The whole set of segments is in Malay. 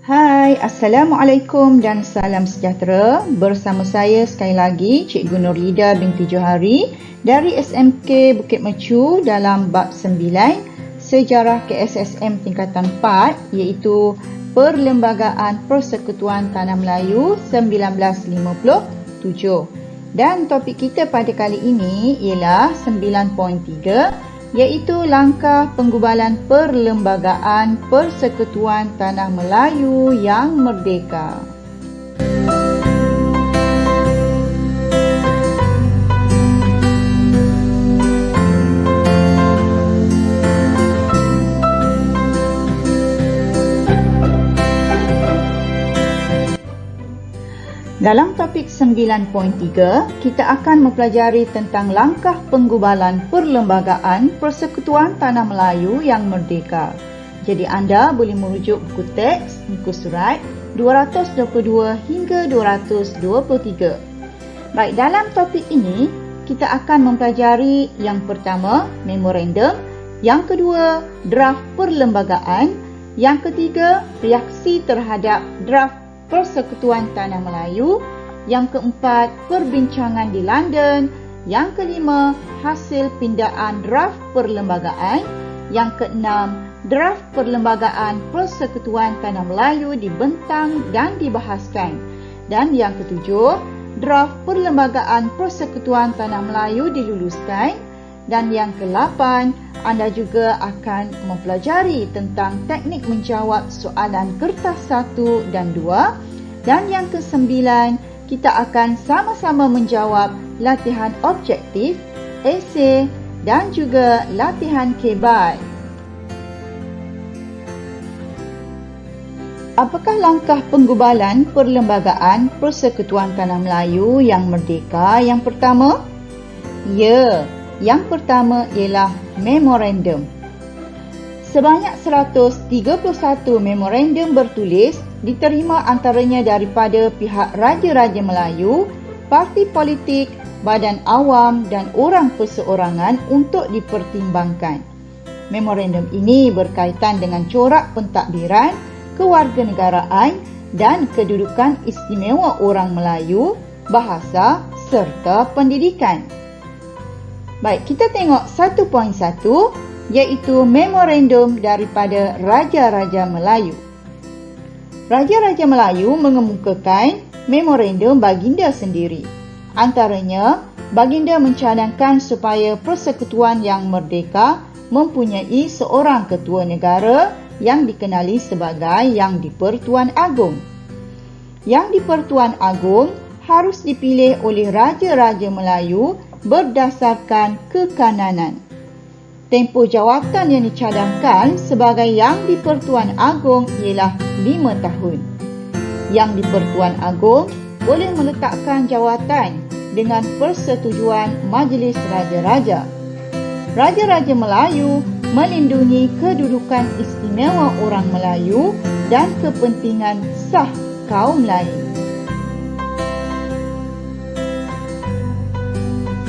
Hai, Assalamualaikum dan salam sejahtera. Bersama saya sekali lagi Cikgu Nurlida binti Johari dari SMK Bukit Mecu dalam bab 9 Sejarah KSSM tingkatan 4 iaitu Perlembagaan Persekutuan Tanah Melayu 1957. Dan topik kita pada kali ini ialah 9.3 iaitu langkah penggubalan Perlembagaan Persekutuan Tanah Melayu yang merdeka. Dalam topik 9.3, kita akan mempelajari tentang langkah penggubalan Perlembagaan Persekutuan Tanah Melayu yang merdeka. Jadi anda boleh merujuk buku teks, muka surat 222 hingga 223. Baik, dalam topik ini, kita akan mempelajari yang pertama, memorandum, yang kedua, draft perlembagaan, yang ketiga, reaksi terhadap draft Persekutuan Tanah Melayu, yang keempat, perbincangan di London, yang kelima, hasil pindaan draft perlembagaan, yang keenam, draft perlembagaan Persekutuan Tanah Melayu dibentang dan dibahaskan, dan yang ketujuh, draft perlembagaan Persekutuan Tanah Melayu diluluskan, dan yang ke-8, anda juga akan mempelajari tentang teknik menjawab soalan kertas 1 dan 2. Dan yang ke-9, kita akan sama-sama menjawab latihan objektif, esei dan juga latihan kebat. Apakah langkah penggubalan Perlembagaan Persekutuan Tanah Melayu yang merdeka yang pertama? Ya. Yang pertama ialah memorandum. Sebanyak 131 memorandum bertulis diterima antaranya daripada pihak Raja-Raja Melayu, parti politik, badan awam dan orang perseorangan untuk dipertimbangkan. Memorandum ini berkaitan dengan corak pentadbiran, kewarganegaraan dan kedudukan istimewa orang Melayu, bahasa serta pendidikan. Baik, kita tengok 1.1 iaitu memorandum daripada Raja-Raja Melayu. Raja-Raja Melayu mengemukakan memorandum baginda sendiri. Antaranya, baginda mencadangkan supaya persekutuan yang merdeka mempunyai seorang ketua negara yang dikenali sebagai Yang di-Pertuan Agong. Yang di-Pertuan Agong harus dipilih oleh Raja-Raja Melayu berdasarkan kekananan. Tempoh jawatan yang dicadangkan sebagai Yang di-Pertuan Agong ialah 5 tahun. Yang di-Pertuan Agong boleh meletakkan jawatan dengan persetujuan Majlis Raja-Raja. Raja-Raja Melayu melindungi kedudukan istimewa orang Melayu dan kepentingan sah kaum lain.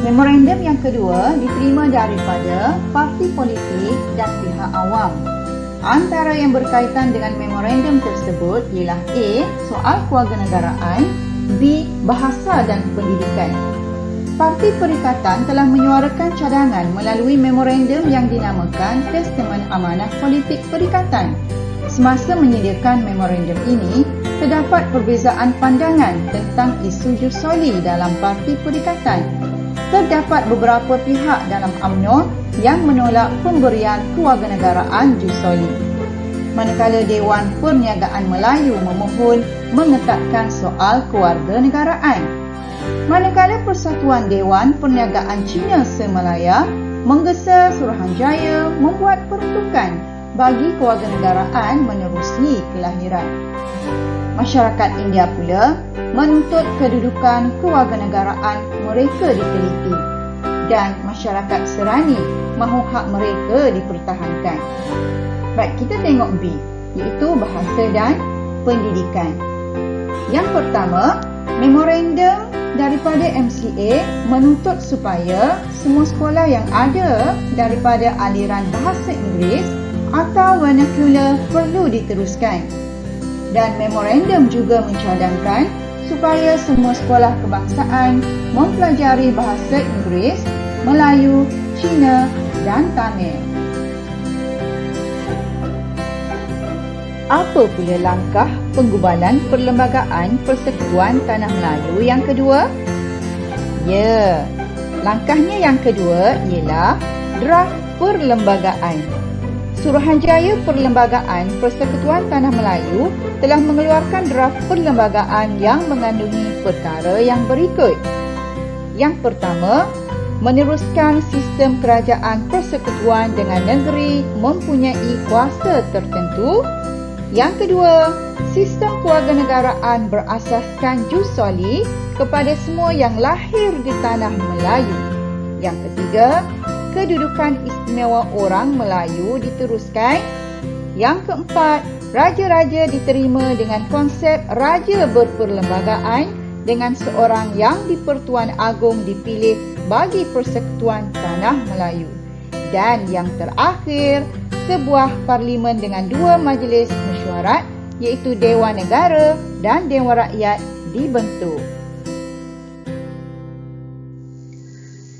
Memorandum yang kedua diterima daripada parti politik dan pihak awam. Antara yang berkaitan dengan memorandum tersebut ialah A. Soal kewarganegaraan, B. Bahasa dan pendidikan. Parti Perikatan telah menyuarakan cadangan melalui memorandum yang dinamakan Testament Amanah Politik Perikatan. Semasa menyediakan memorandum ini, terdapat perbezaan pandangan tentang isu jus soli dalam Parti Perikatan. Terdapat beberapa pihak dalam UMNO yang menolak pemberian kewarganegaraan jus soli. Manakala Dewan Perniagaan Melayu memohon mengetatkan soal kewarganegaraan. Manakala Persatuan Dewan Perniagaan Cina Semalaya menggesa Suruhanjaya membuat peruntukan bagi kewarganegaraan menerusi kelahiran. Masyarakat India pula menuntut kedudukan kewarganegaraan mereka diteliti dan masyarakat Serani mahu hak mereka dipertahankan. Baik, kita tengok B, iaitu bahasa dan pendidikan. Yang pertama, memorandum daripada MCA menuntut supaya semua sekolah yang ada daripada aliran bahasa Inggeris atau vernacular perlu diteruskan. Dan memorandum juga mencadangkan supaya semua sekolah kebangsaan mempelajari bahasa Inggeris, Melayu, Cina dan Tamil. Apa pula langkah penggubalan Perlembagaan Persekutuan Tanah Melayu yang kedua? Ya, langkahnya yang kedua ialah draft perlembagaan. Suruhanjaya Perlembagaan Persekutuan Tanah Melayu telah mengeluarkan draft perlembagaan yang mengandungi perkara yang berikut. Yang pertama, meneruskan sistem kerajaan persekutuan dengan negeri mempunyai kuasa tertentu. Yang kedua, sistem kewarganegaraan berasaskan jus soli kepada semua yang lahir di tanah Melayu. Yang ketiga, kedudukan istimewa orang Melayu diteruskan. Yang keempat, raja-raja diterima dengan konsep raja berperlembagaan dengan seorang yang di-Pertuan Agong dipilih bagi Persekutuan Tanah Melayu. Dan yang terakhir, sebuah parlimen dengan dua majlis mesyuarat iaitu Dewan Negara dan Dewan Rakyat dibentuk.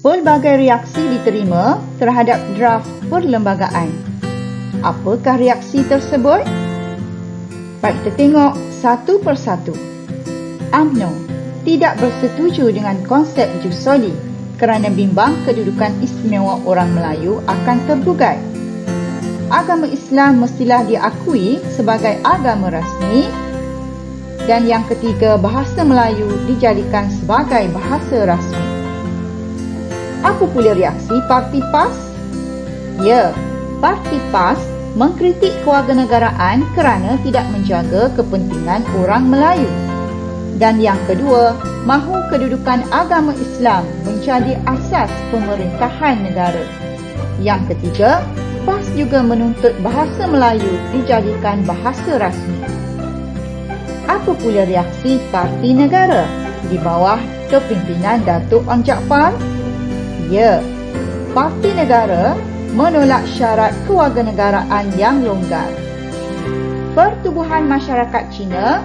Pelbagai reaksi diterima terhadap draft perlembagaan. Apakah reaksi tersebut? Baik, kita tengok satu persatu. UMNO tidak bersetuju dengan konsep jus soli kerana bimbang kedudukan istimewa orang Melayu akan tergugat. Agama Islam mestilah diakui sebagai agama rasmi. Dan yang ketiga, bahasa Melayu dijadikan sebagai bahasa rasmi. Apa pula reaksi Parti PAS? Ya, Parti PAS mengkritik kewarganegaraan kerana tidak menjaga kepentingan orang Melayu. Dan yang kedua, mahu kedudukan agama Islam menjadi asas pemerintahan negara. Yang ketiga, PAS juga menuntut bahasa Melayu dijadikan bahasa rasmi. Apa pula reaksi Parti Negara di bawah kepimpinan Datuk Ong Jaafar? Ya, Parti Negara menolak syarat kewarganegaraan yang longgar. Pertubuhan Masyarakat Cina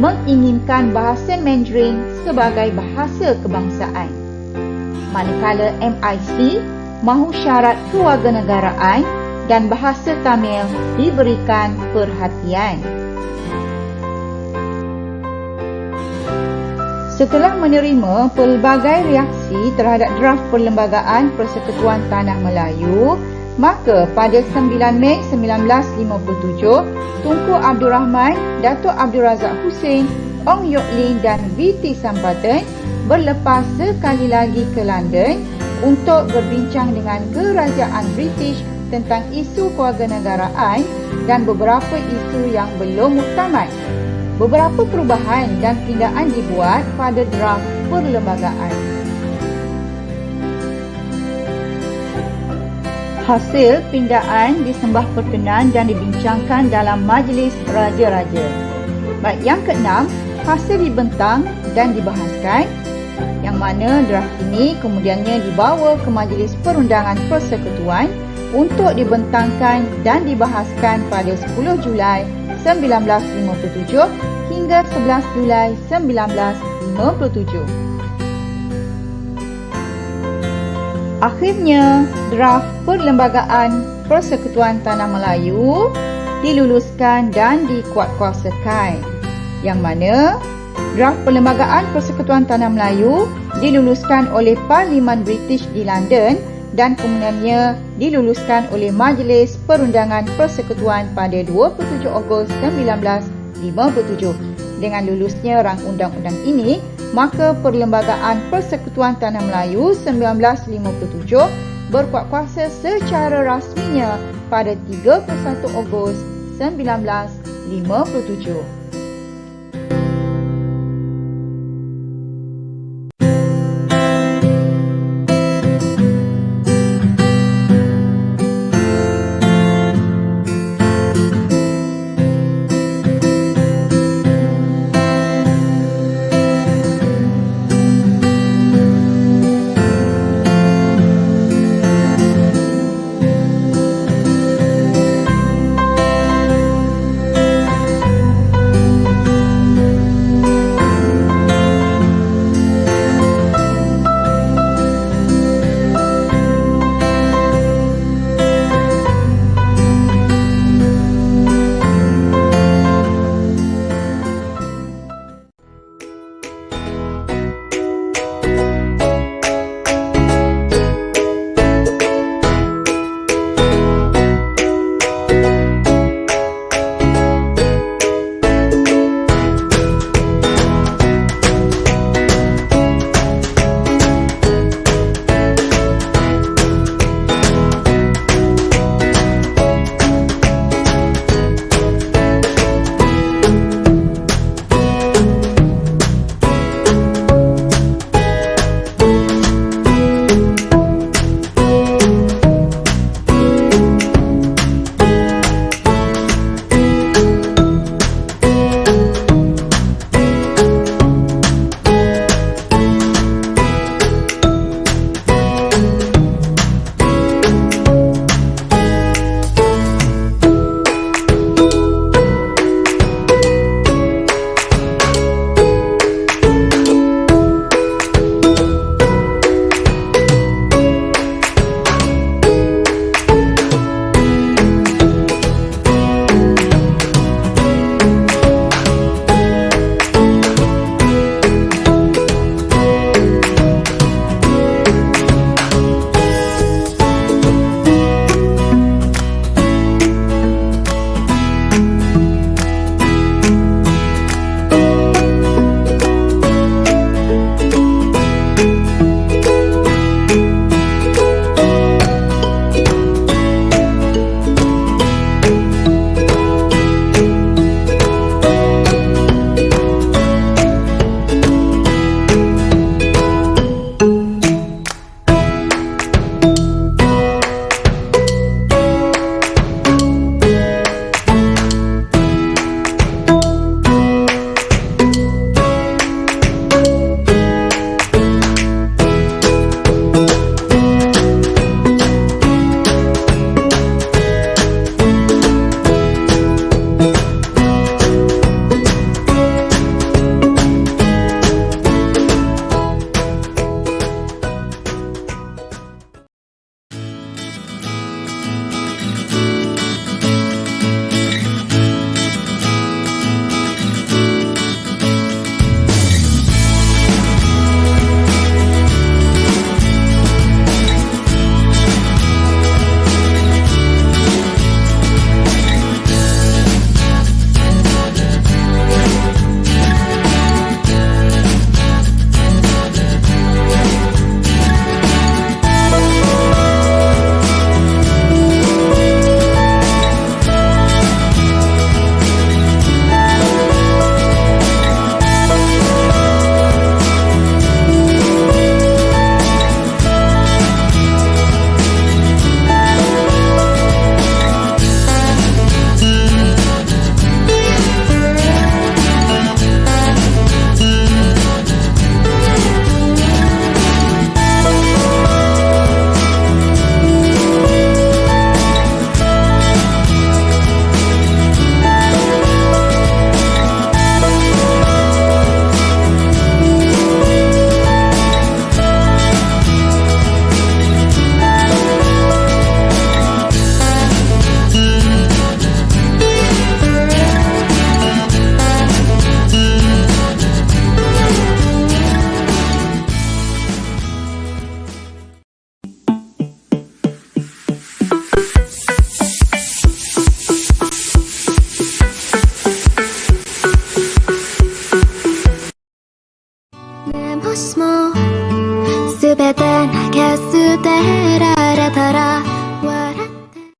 menginginkan bahasa Mandarin sebagai bahasa kebangsaan. Manakala MIC mahu syarat kewarganegaraan dan bahasa Tamil diberikan perhatian. Setelah menerima pelbagai reaksi terhadap draft Perlembagaan Persekutuan Tanah Melayu, maka pada 9 Mei 1957, Tunku Abdul Rahman, Datuk Abdul Razak Hussein, Ong Yok Lin dan VT Sampadan berlepas sekali lagi ke London untuk berbincang dengan Kerajaan British tentang isu kewarganegaraan dan beberapa isu yang belum muktamad. Beberapa perubahan dan pindaan dibuat pada draft perlembagaan. Hasil pindaan disembah perkenan dan dibincangkan dalam Majlis Raja-Raja. Baik, yang keenam, hasil dibentang dan dibahaskan, yang mana draft ini kemudiannya dibawa ke Majlis Perundangan Persekutuan untuk dibentangkan dan dibahaskan pada 10 Julai 1957 hingga 11 Julai 1957. Akhirnya, draft Perlembagaan Persekutuan Tanah Melayu diluluskan dan dikuatkuasakan. Yang mana, draft Perlembagaan Persekutuan Tanah Melayu diluluskan oleh Parlimen British di London dan kemudiannya diluluskan oleh Majlis Perundangan Persekutuan pada 27 Ogos 1957. Dengan lulusnya rang undang-undang ini, maka Perlembagaan Persekutuan Tanah Melayu 1957 berkuat kuasa secara rasminya pada 31 Ogos 1957.